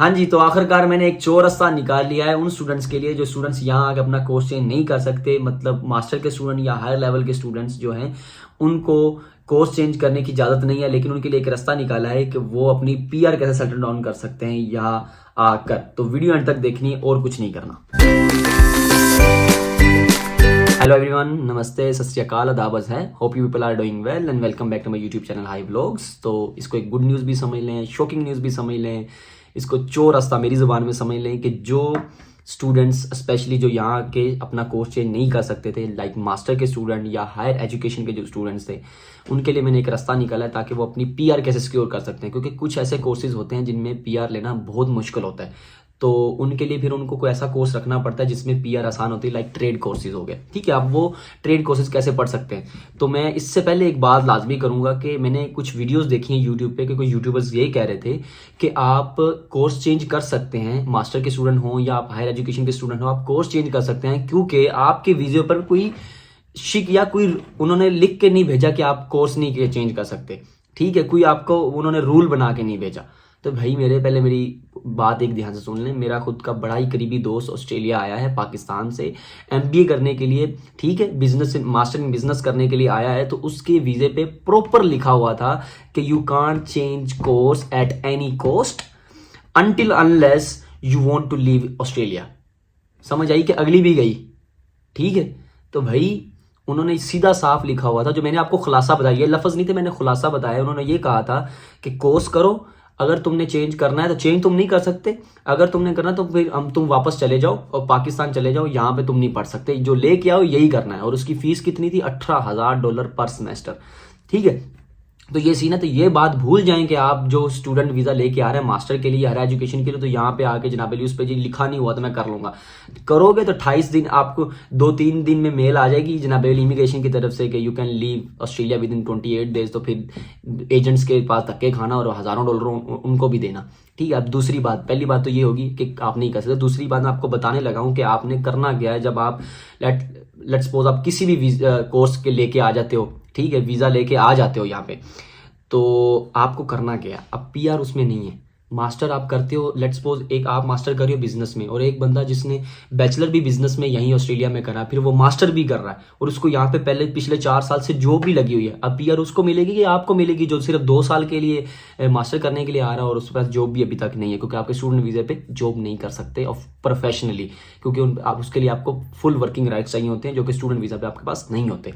हाँ जी, तो आखिरकार मैंने एक चोर रास्ता निकाल लिया है उन स्टूडेंट्स के लिए जो स्टूडेंट्स यहाँ आके अपना कोर्स चेंज नहीं कर सकते। मतलब मास्टर के स्टूडेंट या हायर लेवल के स्टूडेंट्स जो हैं उनको कोर्स चेंज करने की इजाज़त नहीं है, लेकिन उनके लिए एक रास्ता निकाला है कि वो अपनी पीआर कैसे सेटल डाउन कर सकते हैं यहाँ आकर। तो वीडियो अंत तक देखनी है और कुछ नहीं करना। हेलो एवरीवन, नमस्ते, सत श्री अकाल, अदाबस है। Hope you people are doing well and welcome back to my YouTube channel hi vlogs. तो इसको एक गुड न्यूज़ भी समझ लें, शॉकिंग न्यूज़ भी समझ लें, इसको चोर रास्ता मेरी ज़ुबान में समझ लें कि जो स्टूडेंट्स स्पेशली जो यहाँ के अपना कोर्स चेंज नहीं कर सकते थे, लाइक मास्टर के स्टूडेंट या हायर एजुकेशन के जो स्टूडेंट्स थे, उनके लिए मैंने एक रास्ता निकाला है ताकि वो अपनी पीआर कैसे सिक्योर कर सकते हैं। क्योंकि कुछ ऐसे कोर्सेज होते हैं जिनमें पीआर लेना बहुत मुश्किल होता है, तो उनके लिए फिर उनको कोई ऐसा कोर्स रखना पड़ता है जिसमें पीआर आसान होती है, लाइक ट्रेड कोर्सेज हो गए। ठीक है, अब वो ट्रेड कोर्सेज कैसे पढ़ सकते हैं, तो मैं इससे पहले एक बात लाजमी करूंगा कि मैंने कुछ वीडियोस देखी हैं यूट्यूब पे कि कोई यूट्यूबर्स यही कह रहे थे कि आप कोर्स चेंज कर सकते हैं, मास्टर के स्टूडेंट हो या आप हायर एजुकेशन के स्टूडेंट हो, आप कोर्स चेंज कर सकते हैं क्योंकि आपके वीडियो पर कोई शिक या कोई उन्होंने लिख के नहीं भेजा कि आप कोर्स नहीं चेंज कर सकते। ठीक है, कोई आपको उन्होंने रूल बना के नहीं भेजा। तो भाई पहले मेरी बात एक ध्यान से सुन लें। मेरा खुद का बड़ा ही करीबी दोस्त ऑस्ट्रेलिया आया है पाकिस्तान से एमबीए करने के लिए। ठीक है, बिजनेस मास्टर इन बिजनेस करने के लिए आया है। तो उसके वीजे पे प्रॉपर लिखा हुआ था कि you can't change course at any cost until unless you want to leave Australia. समझ आई कि अगली भी गई। ठीक है, तो भाई उन्होंने सीधा साफ लिखा हुआ था, जो मैंने आपको खुलासा बताया, ये लफ्ज नहीं थे, मैंने खुलासा बताया। उन्होंने ये कहा था कि कोर्स करो, अगर तुमने चेंज करना है तो चेंज तुम नहीं कर सकते, अगर तुमने करना तो फिर तुम वापस चले जाओ और पाकिस्तान चले जाओ, यहाँ पे तुम नहीं पढ़ सकते, जो लेके आओ यही करना है। और उसकी फीस कितनी थी? $18,000 पर सेमेस्टर। ठीक है, तो ये सीन है। तो ये बात भूल जाएं कि आप जो स्टूडेंट वीजा लेके आ रहे हैं मास्टर के लिए, हायर एजुकेशन के लिए, तो यहाँ पे आके जनाब अली उस पर जी लिखा नहीं हुआ तो मैं कर लूंगा। करोगे तो 28 दिन, आपको 2-3 दिन में मेल आ जाएगी जनाब अली इमिग्रेशन की तरफ से कि you can leave Australia with in 28 days. तो फिर एजेंट्स के पास धक्के खाना और हज़ारों डॉलर उनको भी देना। ठीक है, अब दूसरी बात, पहली बात तो ये होगी कि आप नहीं कर सकते। दूसरी बात मैं आपको बताने लगा हूँ कि आपने करना क्या है। जब आप लेट सपोज आप किसी भी कोर्स के लेके आ जाते हो, ठीक है, वीज़ा लेके आ जाते हो यहाँ पे, तो आपको करना क्या है? अब पीआर उसमें नहीं है। मास्टर आप करते हो, लेट्स सपोज एक आप मास्टर कर रहे हो बिजनेस में, और एक बंदा जिसने बैचलर भी बिजनेस में यहीं ऑस्ट्रेलिया में करा, फिर वो मास्टर भी कर रहा है और उसको यहाँ पे पहले पिछले 4 साल से जॉब भी लगी हुई है। अब पीआर उसको मिलेगी कि आपको मिलेगी जो सिर्फ 2 साल के लिए मास्टर करने के लिए आ रहा है और उसके पास जॉब भी अभी तक नहीं है, क्योंकि आपके स्टूडेंट वीज़े पे जॉब नहीं कर सकते और प्रोफेशनली, क्योंकि आप उसके लिए आपको फुल वर्किंग राइट्स चाहिए होते हैं जो कि स्टूडेंट वीज़ा पे आपके पास नहीं होते।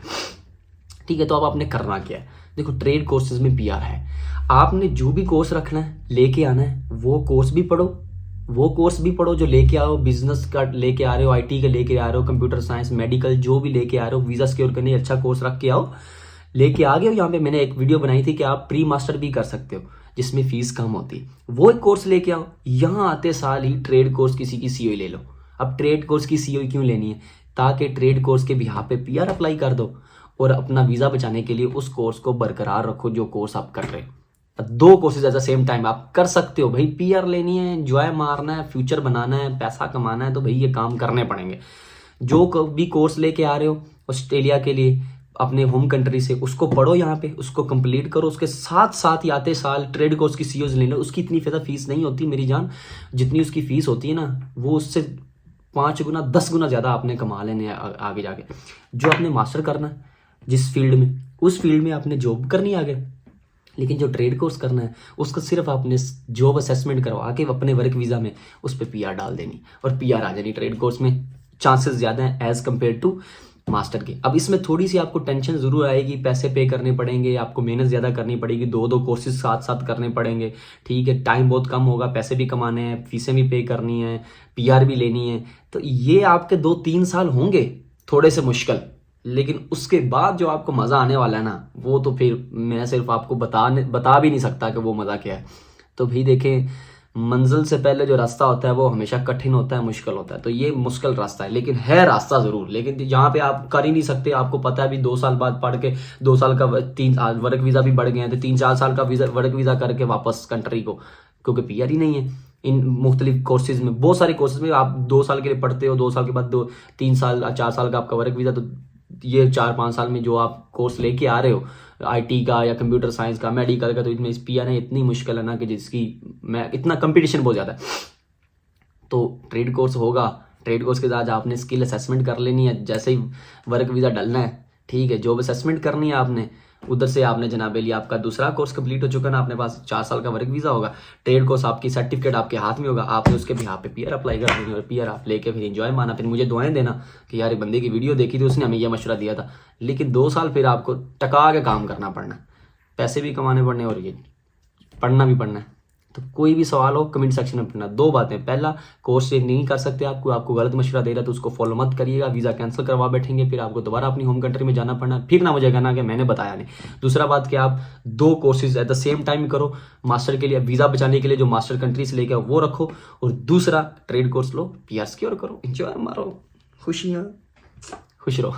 ठीक है, तो अब आपने करना क्या है? देखो, ट्रेड कोर्सेज में पीआर है। आपने जो भी कोर्स रखना है, लेके आना है, वो कोर्स भी पढ़ो जो लेके आओ। बिजनेस का लेके आ रहे हो, आईटी का लेके आ रहे हो, कंप्यूटर साइंस, मेडिकल, जो भी लेके आ रहे हो, वीजा सिक्योर करने अच्छा कोर्स रख के आओ। लेके आ गए हो, यहाँ पे मैंने एक वीडियो बनाई थी कि आप प्री मास्टर भी कर सकते हो जिसमें फीस कम होती है, वो एक कोर्स लेके आओ। यहाँ आते साल ही ट्रेड कोर्स किसी की सीओई ले लो। अब ट्रेड कोर्स की सीओई क्यों लेनी है? ताकि ट्रेड कोर्स के बिहाफ पे पीआर अप्लाई कर दो और अपना वीजा बचाने के लिए उस कोर्स को बरकरार रखो जो कोर्स आप कर रहे हो। 2 courses at the same time आप कर सकते हो। भाई पीआर लेनी है, एंजॉय मारना है, फ्यूचर बनाना है, पैसा कमाना है, तो भाई ये काम करने पड़ेंगे। जो भी कोर्स लेके आ रहे हो ऑस्ट्रेलिया के लिए अपने होम कंट्री से, उसको पढ़ो यहाँ पे, उसको कंप्लीट करो। उसके साथ साथ ही आते साल ट्रेड कोर्स की सीओज ले लो। उसकी इतनी ज़्यादा फीस नहीं होती मेरी जान, जितनी उसकी फीस होती है ना, वो उससे 5 गुना 10 गुना ज़्यादा आपने कमा लेने आगे जाके। जो आपने मास्टर करना है जिस फील्ड में, उस फील्ड में आपने जॉब करनी है आगे, लेकिन जो ट्रेड कोर्स करना है उसका सिर्फ आपने जॉब असेसमेंट करवा के अपने वर्क वीज़ा में उस पर पीआर डाल देनी और पीआर आ जानी। ट्रेड कोर्स में चांसेस ज़्यादा हैं एज़ कम्पेयर टू मास्टर के। अब इसमें थोड़ी सी आपको टेंशन ज़रूर आएगी, पैसे पे करने पड़ेंगे, आपको मेहनत ज़्यादा करनी पड़ेगी, 2 कोर्सेज साथ साथ करने पड़ेंगे। ठीक है, टाइम बहुत कम होगा, पैसे भी कमाने हैं, फीसें भी पे करनी है, पीआर भी लेनी है। तो ये आपके 2-3 साल होंगे थोड़े से मुश्किल, लेकिन उसके बाद जो आपको मज़ा आने वाला है ना, वो तो फिर मैं सिर्फ आपको बता भी नहीं सकता कि वो मज़ा क्या है। तो भी देखें, मंजिल से पहले जो रास्ता होता है वो हमेशा कठिन होता है, मुश्किल होता है। तो ये मुश्किल रास्ता है, लेकिन है रास्ता ज़रूर। लेकिन यहाँ पे आप कर ही नहीं सकते। आपको पता है अभी 2 साल बाद पढ़ के 2 साल का 3 वर्क वीज़ा भी बढ़ गए हैं, तो 3-4 साल का वर्क वीज़ा करके वापस कंट्री को, क्योंकि पीआर ही नहीं है। इन मुख्तलिफ कोर्सेज में, बहुत सारे कोर्सेज में आप 2 साल के लिए पढ़ते हो, 2 साल के बाद 3 साल 4 साल का आपका वर्क वीज़ा, तो ये 4-5 साल में जो आप कोर्स लेके आ रहे हो आईटी का या कंप्यूटर साइंस का, मेडिकल का, तो इसमें पीआर है इतनी मुश्किल है ना कि जिसकी मैं इतना कंपटीशन बहुत ज़्यादा है। तो ट्रेड कोर्स होगा, ट्रेड कोर्स के साथ आपने स्किल असेसमेंट कर लेनी है। जैसे ही वर्क वीज़ा डलना है, ठीक है, जॉब असेसमेंट करनी है आपने, उधर से आपने जनाब लिया, आपका दूसरा कोर्स कंप्लीट हो चुका ना, अपने पास 4 साल का वर्क वीज़ा होगा, ट्रेड कोर्स आपकी सर्टिफिकेट आपके हाथ में होगा, आपने उसके बिहाफ पे पीआर अप्लाई कर देनी और पीआर आप लेके फिर एंजॉय माना। फिर मुझे दुआएं देना कि यार बंदे की वीडियो देखी थी, उसने हमें यह मशवरा दिया था। लेकिन 2 साल फिर आपको टका के काम करना पड़ना, पैसे भी कमाने पड़ने और ये पढ़ना भी पड़ना है। तो कोई भी सवाल हो कमेंट सेक्शन में पूछना। 2 बातें, पहला कोर्स चेंज नहीं कर सकते, आपको गलत मशवरा दे रहा है तो उसको फॉलो मत करिएगा, वीज़ा कैंसिल करवा बैठेंगे, फिर आपको दोबारा अपनी होम कंट्री में जाना पड़ना, फिर ना मुझे कहना कि मैंने बताया नहीं। दूसरा बात कि आप 2 courses at the same time करो, मास्टर के लिए वीज़ा बचाने के लिए जो मास्टर कंट्री से लेकर वो रखो, और दूसरा ट्रेड कोर्स लो, पीआर सिक्योर करो, एंजॉय मारो, खुशियाँ, खुश रहो।